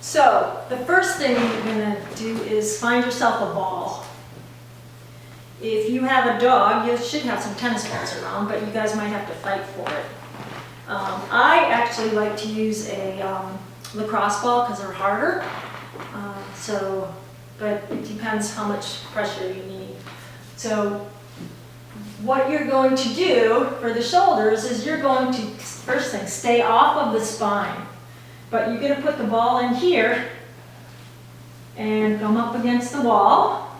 So the first thing you're going to do is find yourself a ball. If you have a dog, you should have some tennis balls around, but you guys might have to fight for it. I actually like to use a lacrosse ball because they're harder. But it depends how much pressure you need. So what you're going to do for the shoulders is you're going to, first thing, stay off of the spine. But you're going to put the ball in here and come up against the wall.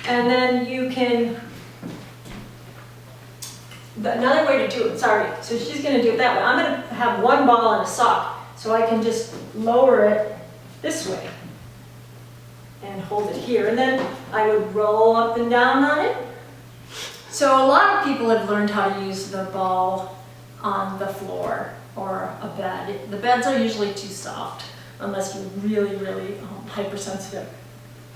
And then you can, another way to do it, sorry, so she's going to do it that way. I'm going to have one ball and a sock, so I can just lower it this way and hold it here. And then I would roll up and down on it. So a lot of people have learned how to use the ball on the floor or a bed. The beds are usually too soft unless you're really, really hypersensitive.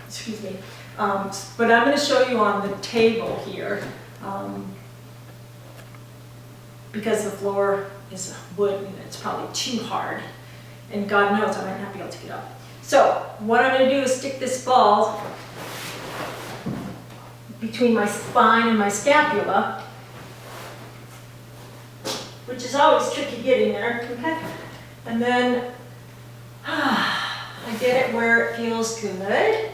Excuse me. But I'm going to show you on the table here because the floor is wood and it's probably too hard. And God knows I might not be able to get up. So what I'm going to do is stick this ball between my spine and my scapula, which is always tricky getting there, okay? And then I get it where it feels good.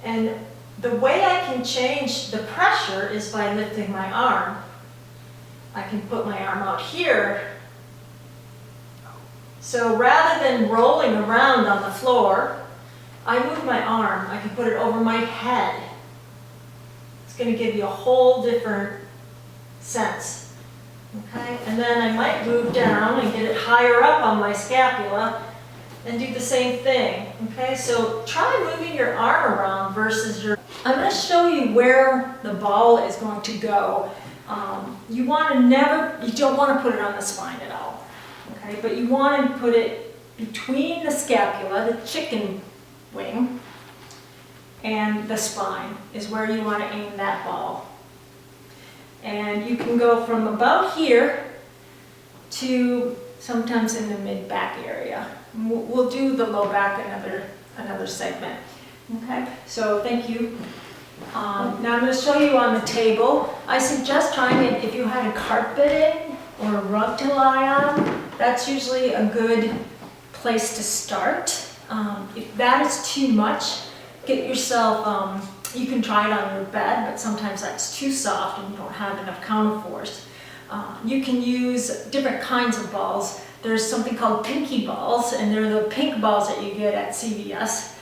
And the way I can change the pressure is by lifting my arm. I can put my arm out here. So rather than rolling around on the floor, I move my arm. I can put it over my head. It's going to give you a whole different sense. Okay? And then I might move down and get it higher up on my scapula and do the same thing. Okay? So try moving your arm around versus your... I'm going to show you where the ball is going to go. You don't want to put it on the spine at all. Okay? But you want to put it between the scapula, the chicken wing, and the spine is where you want to aim that ball. And you can go from about here to sometimes in the mid-back area. We'll do the low back another segment. Okay, so thank you. Now I'm going to show you on the table. I suggest trying it if you had a carpeting or a rug to lie on. That's usually a good place to start. If that is too much, get yourself, you can try it on your bed, but sometimes that's too soft and you don't have enough counterforce. You can use different kinds of balls. There's something called pinky balls, and they're the pink balls that you get at CVS.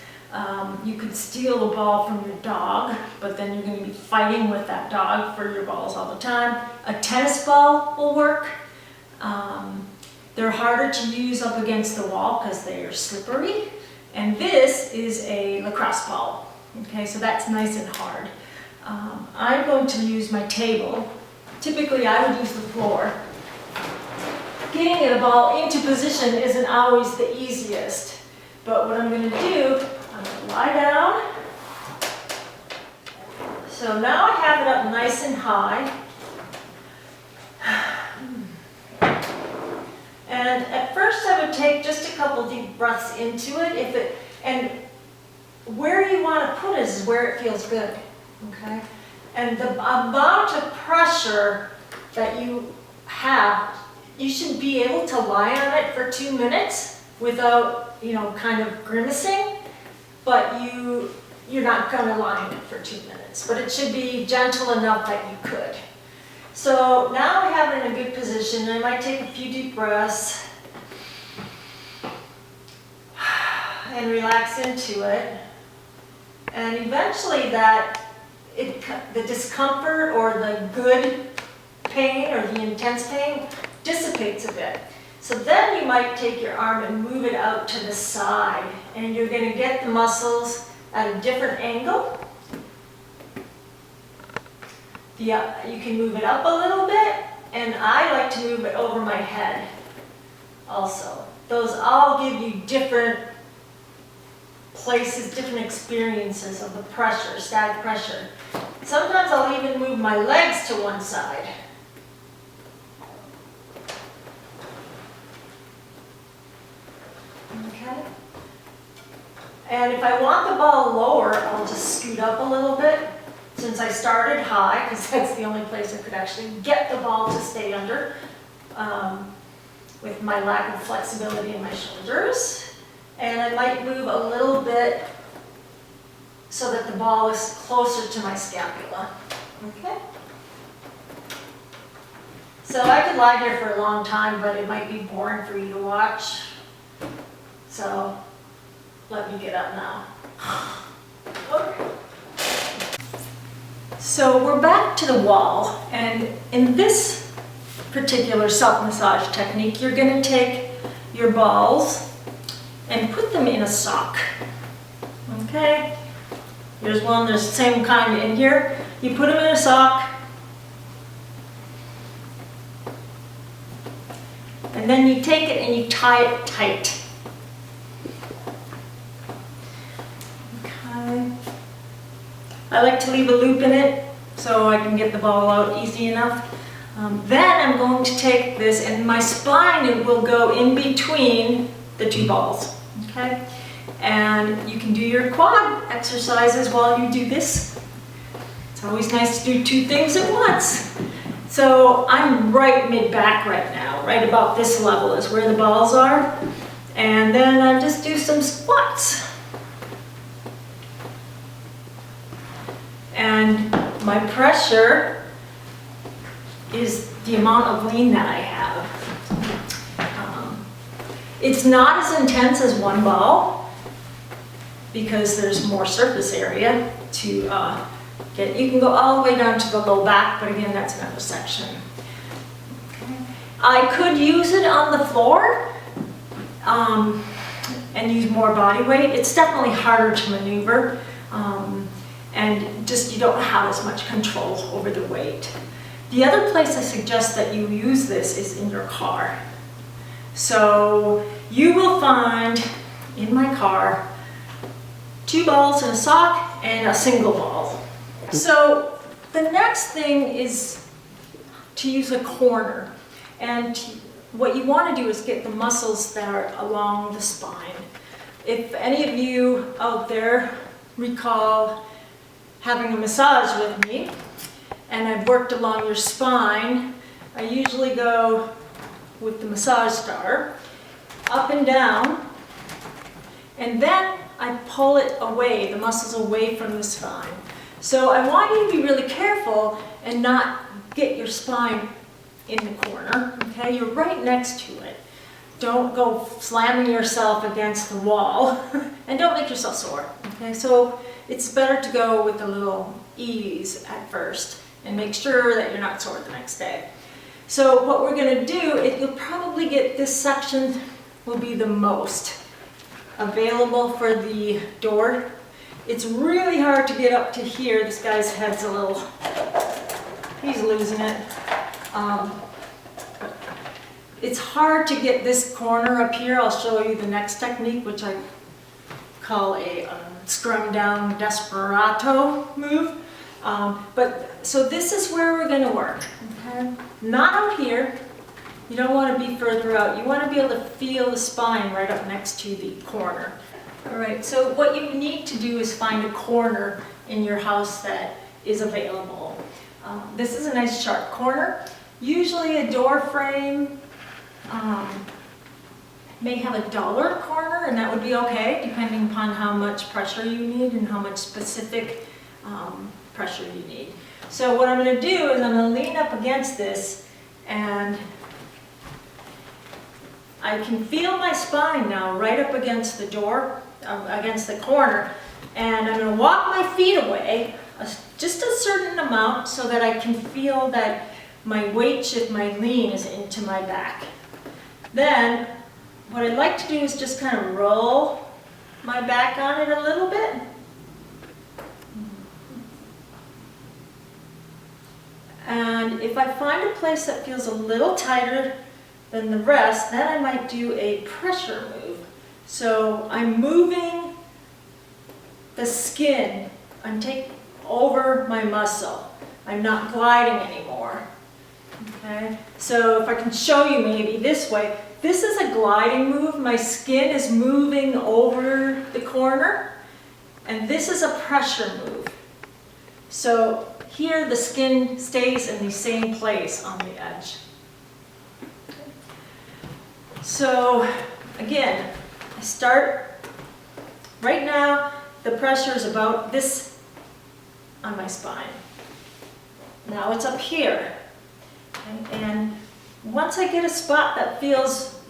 You could steal a ball from your dog, but then you're going to be fighting with that dog for your balls all the time. A tennis ball will work. They're harder to use up against the wall because they are slippery. And this is a lacrosse ball. Okay, so that's nice and hard. I'm going to use my table. Typically, I would use the floor. Getting a ball into position isn't always the easiest. But what I'm going to do, I'm going to lie down. So now I have it up nice and high. And at first I would take just a couple deep breaths into it. And where you want to put it is where it feels good. Okay? And the amount of pressure that you have, you should be able to lie on it for 2 minutes without, kind of grimacing, but you're not going to lie on it for 2 minutes. But it should be gentle enough that you could. So now I have it in a good position, and I might take a few deep breaths and relax into it. And eventually the discomfort or the good pain or the intense pain dissipates a bit. So then you might take your arm and move it out to the side, and you're going to get the muscles at a different angle. You can move it up a little bit, and I like to move it over my head also. Those all give you different places, different experiences of the pressure, static pressure. Sometimes I'll even move my legs to one side. Okay? And if I want the ball lower, I'll just scoot up a little bit. Since I started high, because that's the only place I could actually get the ball to stay under, with my lack of flexibility in my shoulders. And I might move a little bit so that the ball is closer to my scapula. Okay? So I could lie here for a long time, but it might be boring for you to watch. So let me get up now. Okay. So we're back to the wall, and in this particular self-massage technique, you're going to take your balls and put them in a sock. Okay? There's one, there's the same kind in here. You put them in a sock, and then you take it and you tie it tight. Okay. I like to leave a loop in it so I can get the ball out easy enough. Then I'm going to take this, and my spine will go in between the two balls. Okay? And you can do your quad exercises while you do this. It's always nice to do two things at once. So I'm right mid-back right now, right about this level is where the balls are. And then I just do some squats. And my pressure is the amount of lean that I have. It's not as intense as one ball because there's more surface area to get. You can go all the way down to the low back, but again, that's another section. Okay. I could use it on the floor and use more body weight. It's definitely harder to maneuver. And just you don't have as much control over the weight. The other place I suggest that you use this is in your car. So you will find in my car 2 balls in a sock and a single ball. So the next thing is to use a corner. And what you want to do is get the muscles that are along the spine. If any of you out there recall having a massage with me, and I've worked along your spine, I usually go with the massage star, up and down, and then I pull it away, the muscles away from the spine. So I want you to be really careful and not get your spine in the corner, okay? You're right next to it. Don't go slamming yourself against the wall, and don't make yourself sore, okay? So it's better to go with a little ease at first and make sure that you're not sore the next day. So what we're going to do, you'll probably get this section will be the most available for the door. It's really hard to get up to here. This guy's head's a little, he's losing it. It's hard to get this corner up here. I'll show you the next technique, which I call a scrum down desperado move. So this is where we're going to work. Okay? Not up here. You don't want to be further out. You want to be able to feel the spine right up next to the corner. All right, so what you need to do is find a corner in your house that is available. This is a nice sharp corner. Usually a door frame may have a duller corner, and that would be okay, depending upon how much pressure you need and how much specific pressure you need. So what I'm going to do is I'm going to lean up against this, and I can feel my spine now right up against the door, against the corner, and I'm going to walk my feet away just a certain amount so that I can feel that my weight shift, my lean is into my back. Then what I'd like to do is just kind of roll my back on it a little bit. And if I find a place that feels a little tighter than the rest, then I might do a pressure move. So I'm moving the skin. I'm taking over my muscle. I'm not gliding anymore. Okay? So if I can show you maybe this way, this is a gliding move. My skin is moving over the corner, and this is a pressure move. So here the skin stays in the same place on the edge. So again, I start, right now the pressure is about this on my spine. Now it's up here. And once I get a spot that feels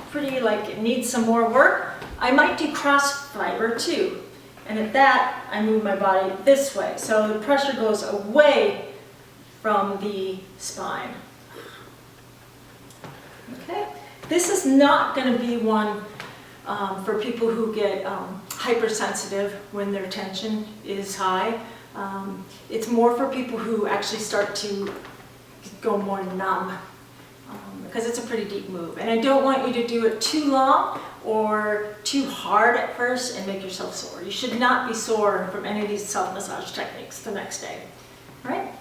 pretty like it needs some more work, I might do cross fiber too. And at that, I move my body this way. So the pressure goes away from the spine. Okay? This is not going to be one for people who get hypersensitive when their tension is high. It's more for people who actually start to go more numb, because it's a pretty deep move. And I don't want you to do it too long or too hard at first and make yourself sore. You should not be sore from any of these self-massage techniques the next day, right?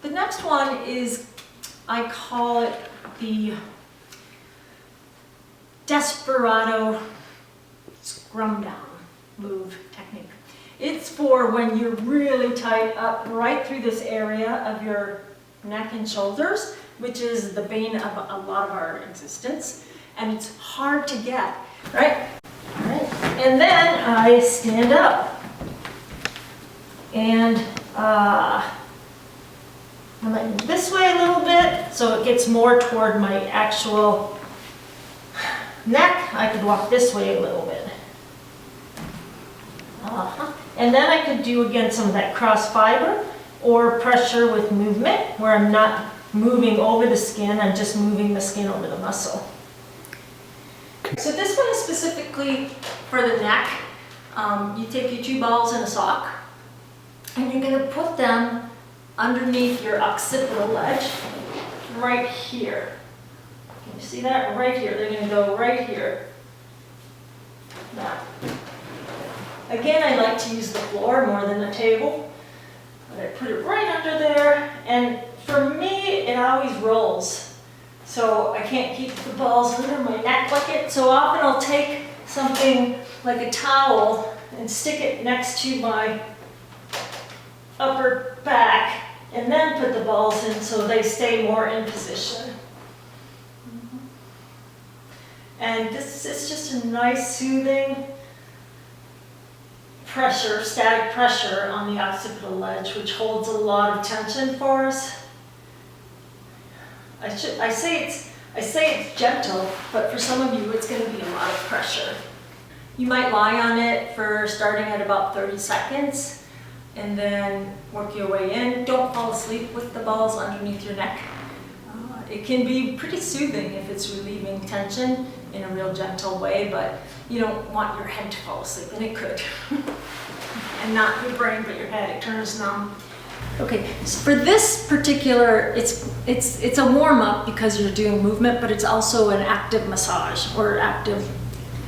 The next one is, I call it the Desperado scrum down move technique. It's for when you're really tight up right through this area of your neck and shoulders, which is the bane of a lot of our existence, and it's hard to get, right? All right. And then I stand up, and I might move this way a little bit so it gets more toward my actual neck. I could walk this way a little bit. And then I could do again some of that cross fiber or pressure with movement, where I'm not moving over the skin, I'm just moving the skin over the muscle. So this one is specifically for the neck. You take your 2 balls in a sock, and you're going to put them underneath your occipital ledge right here. Can you see that? Right here. They're going to go right here. Now, again, I like to use the floor more than the table. But I put it right under there, and for me, it always rolls. So I can't keep the balls under my neck like it. So often I'll take something like a towel and stick it next to my upper back, and then put the balls in so they stay more in position. And this is just a nice soothing pressure, static pressure on the occipital ledge, which holds a lot of tension for us. I say it's gentle, but for some of you it's going to be a lot of pressure. You might lie on it for starting at about 30 seconds and then work your way in. Don't fall asleep with the balls underneath your neck. It can be pretty soothing if it's relieving tension in a real gentle way, but you don't want your head to fall asleep, and it could. And not your brain, but your head. It turns numb. Okay, so for this particular, it's a warm-up because you're doing movement, but it's also an active massage or active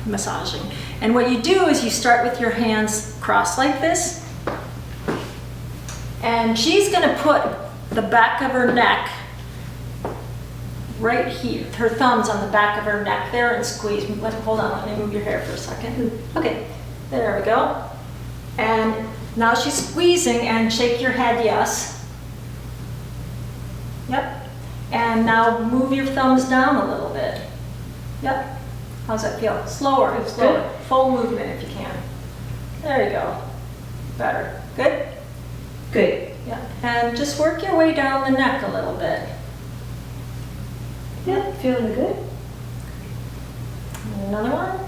massaging. And what you do is you start with your hands crossed like this, and she's going to put the back of her neck right here, her thumbs on the back of her neck there, and squeeze. Hold on, let me move your hair for a second. Okay, there we go. And now she's squeezing, and shake your head yes. Yep. And now move your thumbs down a little bit. Yep. How's that feel? Slower, slower. Full movement if you can. There you go. Better. Good? Good. Yeah. And just work your way down the neck a little bit. Yeah, feeling good. And another one.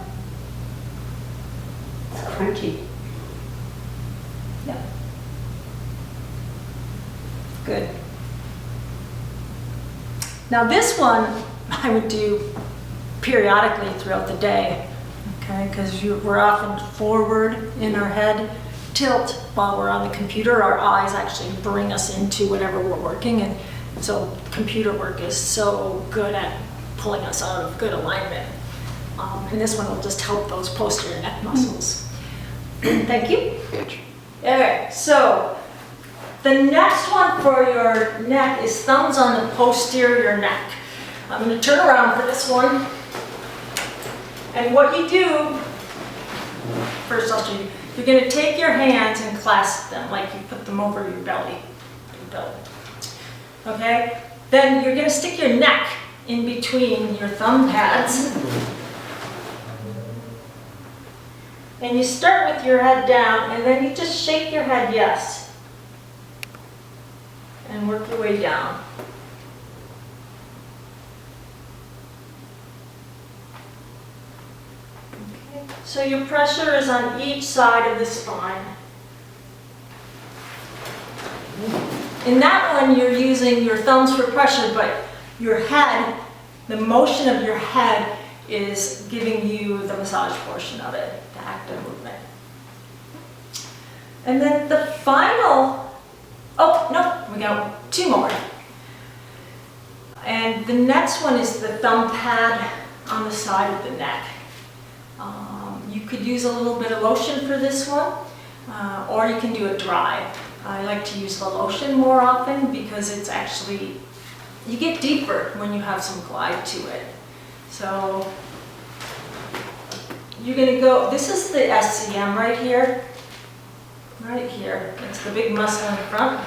It's crunchy. Yep. Good. Now this one I would do periodically throughout the day, okay? Because we're often forward in our head tilt while we're on the computer. Our eyes actually bring us into whatever we're working, and so computer work is so good at pulling us out of good alignment. And this one will just help those posterior neck muscles. Thank you. Good. Okay, so the next one for your neck is thumbs on the posterior neck. I'm going to turn around for this one. And what you do, first I'll show you, you're going to take your hands and clasp them like you put them over your belly. Okay? Then you're going to stick your neck in between your thumb pads. And you start with your head down, and then you just shake your head yes. And work your way down. Okay. So your pressure is on each side of the spine. In that one, you're using your thumbs for pressure, but your head, the motion of your head is giving you the massage portion of it, the active movement. And then the final, oh, no, we got two more. And the next one is the thumb pad on the side of the neck. You could use a little bit of lotion for this one, or you can do it dry. I like to use the lotion more often because it's actually, you get deeper when you have some glide to it. So you're going to go, this is the SCM right here. Right here. It's the big muscle in the front.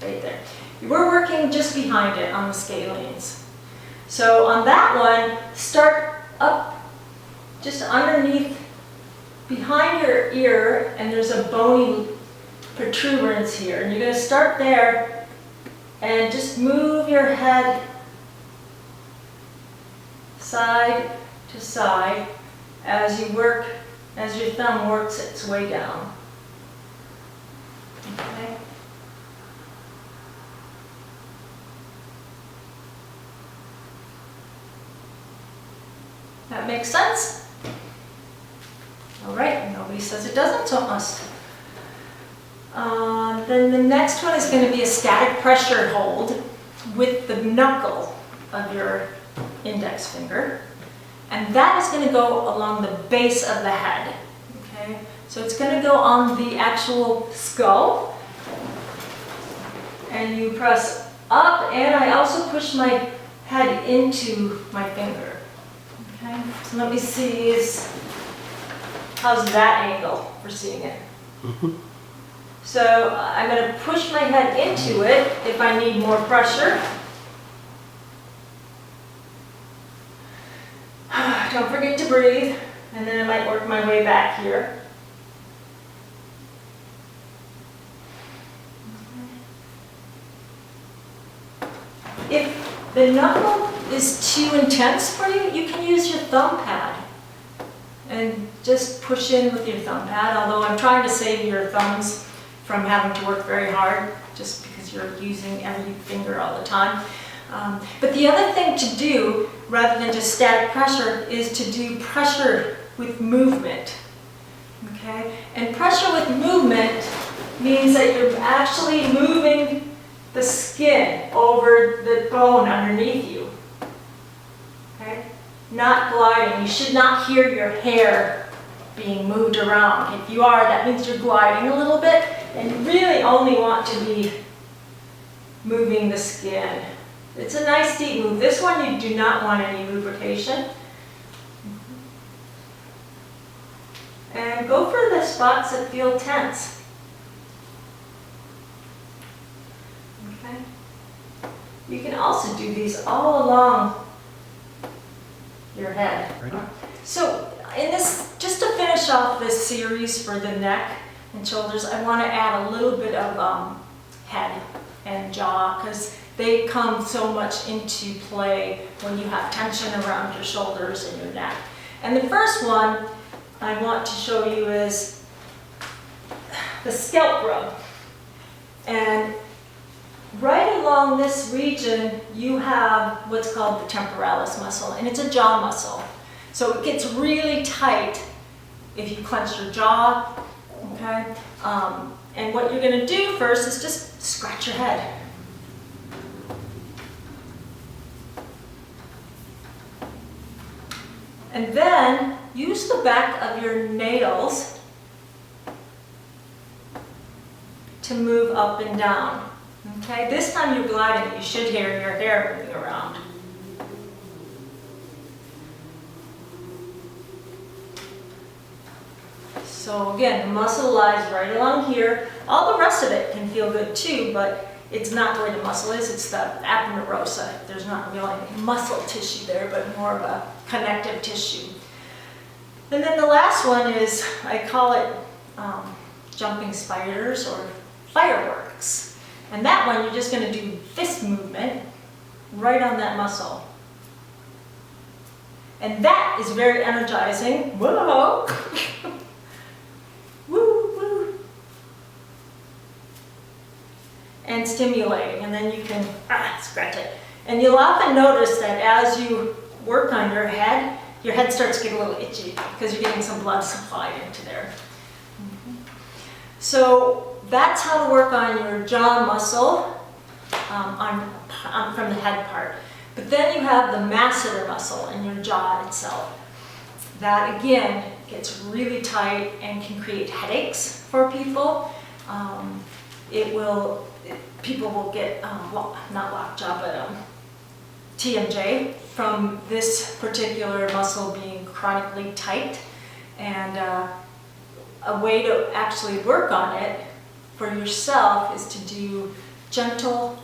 Right there. We're working just behind it on the scalenes. So on that one, start up just underneath, behind your ear, and there's a bony protuberance here. And you're going to start there and just move your head side to side as you work, as your thumb works its way down. Okay. That makes sense? All right, nobody says it doesn't, so it must. Then the next one is going to be a static pressure hold with the knuckle of your index finger. And that is going to go along the base of the head. Okay? So it's going to go on the actual skull. And you press up, and I also push my head into my finger. Okay? So let me see, how's that angle for seeing it? So I'm going to push my head into it if I need more pressure. Don't forget to breathe, and then I might work my way back here. If the knuckle is too intense for you, you can use your thumb pad and just push in with your thumb pad, although I'm trying to save your thumbs from having to work very hard just because you're using every finger all the time. But the other thing to do, rather than just static pressure, is to do pressure with movement. Okay? And pressure with movement means that you're actually moving the skin over the bone underneath you. Okay? Not gliding. You should not hear your hair being moved around. If you are, that means you're gliding a little bit, and you really only want to be moving the skin. It's a nice deep move. This one you do not want any lubrication. And go for the spots that feel tense. Okay. You can also do these all along your head. Ready? So in this, just to finish off this series for the neck and shoulders, I want to add a little bit of head and jaw, because they come so much into play when you have tension around your shoulders and your neck. And the first one I want to show you is the scalp rub. And right along this region, you have what's called the temporalis muscle, and it's a jaw muscle. So it gets really tight if you clench your jaw, okay? And what you're gonna do first is just scratch your head. And then use the back of your nails to move up and down. Okay, this time you're gliding, you should hear your hair moving around. So again, the muscle lies right along here. All the rest of it can feel good too, but it's not where the muscle is, it's the aponeurosa. There's not really any muscle tissue there, but more of a connective tissue. And then the last one is, I call it jumping spiders or fireworks. And that one, you're just gonna do fist movement right on that muscle. And that is very energizing. Whoa! Woo, woo. And stimulating, and then you can scratch it. And you'll often notice that as you work on your head starts to get a little itchy because you're getting some blood supply into there. So that's how to work on your jaw muscle from the head part. But then you have the masseter muscle in your jaw itself. That again gets really tight and can create headaches for people. People will get, not lockjaw, but TMJ from this particular muscle being chronically tight. And a way to actually work on it for yourself is to do gentle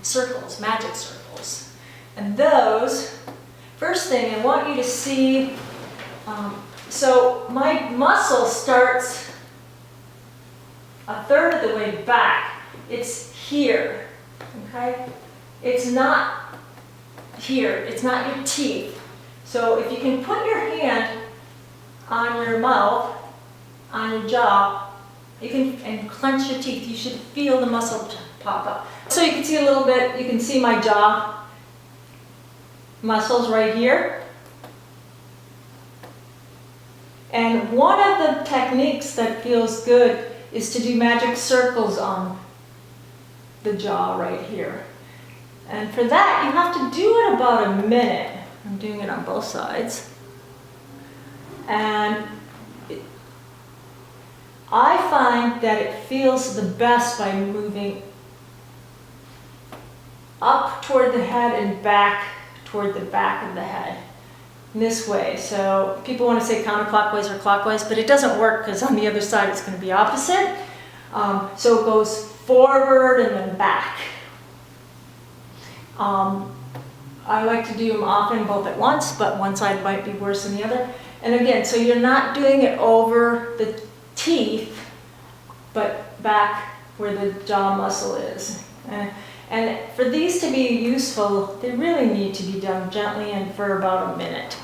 circles, magic circles. And those, first thing, I want you to see, so my muscle starts a third of the way back. It's here, okay? It's not here, it's not your teeth. So if you can put your hand on your mouth, on your jaw, and clench your teeth, you should feel the muscle pop up. So you can see a little bit, you can see my jaw muscles right here. And one of the techniques that feels good is to do magic circles on the jaw right here. And for that, you have to do it about a minute. I'm doing it on both sides. And I find that it feels the best by moving up toward the head and back toward the back of the head. This way. So people want to say counterclockwise or clockwise, but it doesn't work because on the other side it's going to be opposite. So it goes forward and then back. I like to do them often both at once, but one side might be worse than the other. And again, so you're not doing it over the teeth, but back where the jaw muscle is. And for these to be useful, they really need to be done gently and for about a minute.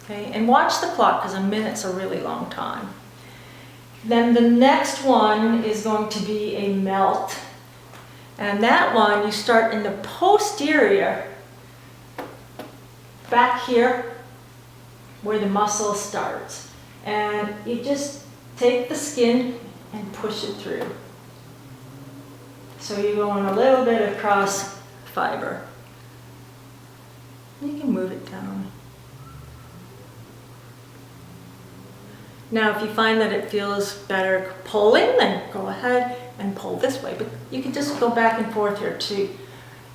Okay, and watch the clock because a minute's a really long time. Then the next one is going to be a melt. And that one, you start in the posterior, back here, where the muscle starts. And you just take the skin and push it through. So you're going a little bit across fiber. You can move it down. Now, if you find that it feels better pulling, then go ahead and pull this way. But you can just go back and forth here too.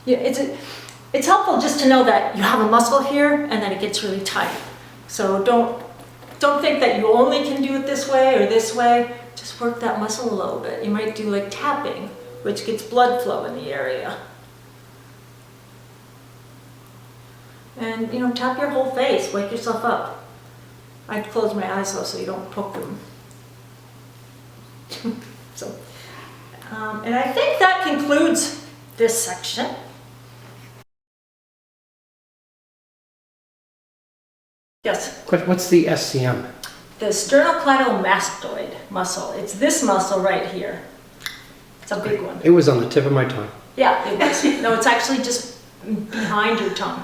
Yeah, it's helpful just to know that you have a muscle here and that it gets really tight. So don't think that you only can do it this way or this way. Just work that muscle a little bit. You might do like tapping, which gets blood flow in the area. And tap your whole face, wake yourself up. I'd close my eyes though so you don't poke them. And I think that concludes this section. Yes? What's the SCM? The sternocleidomastoid muscle. It's this muscle right here. It's a big one. It was on the tip of my tongue. Yeah, it was. No, it's actually just behind your tongue.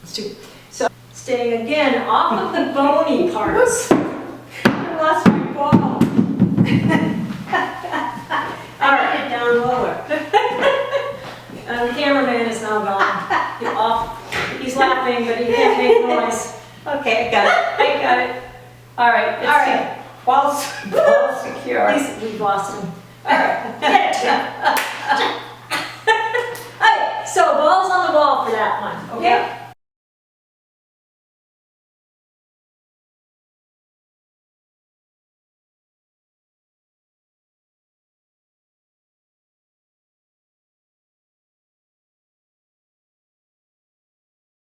So, staying again off of the bony parts. I lost my ball. All right, get down lower. The cameraman is now gone. He's laughing, but he can't make noise. Okay, I got it. I got it. All right. All right. Ball secure. We've lost him. All right. Get it. Hey, so balls on the wall for that one, okay?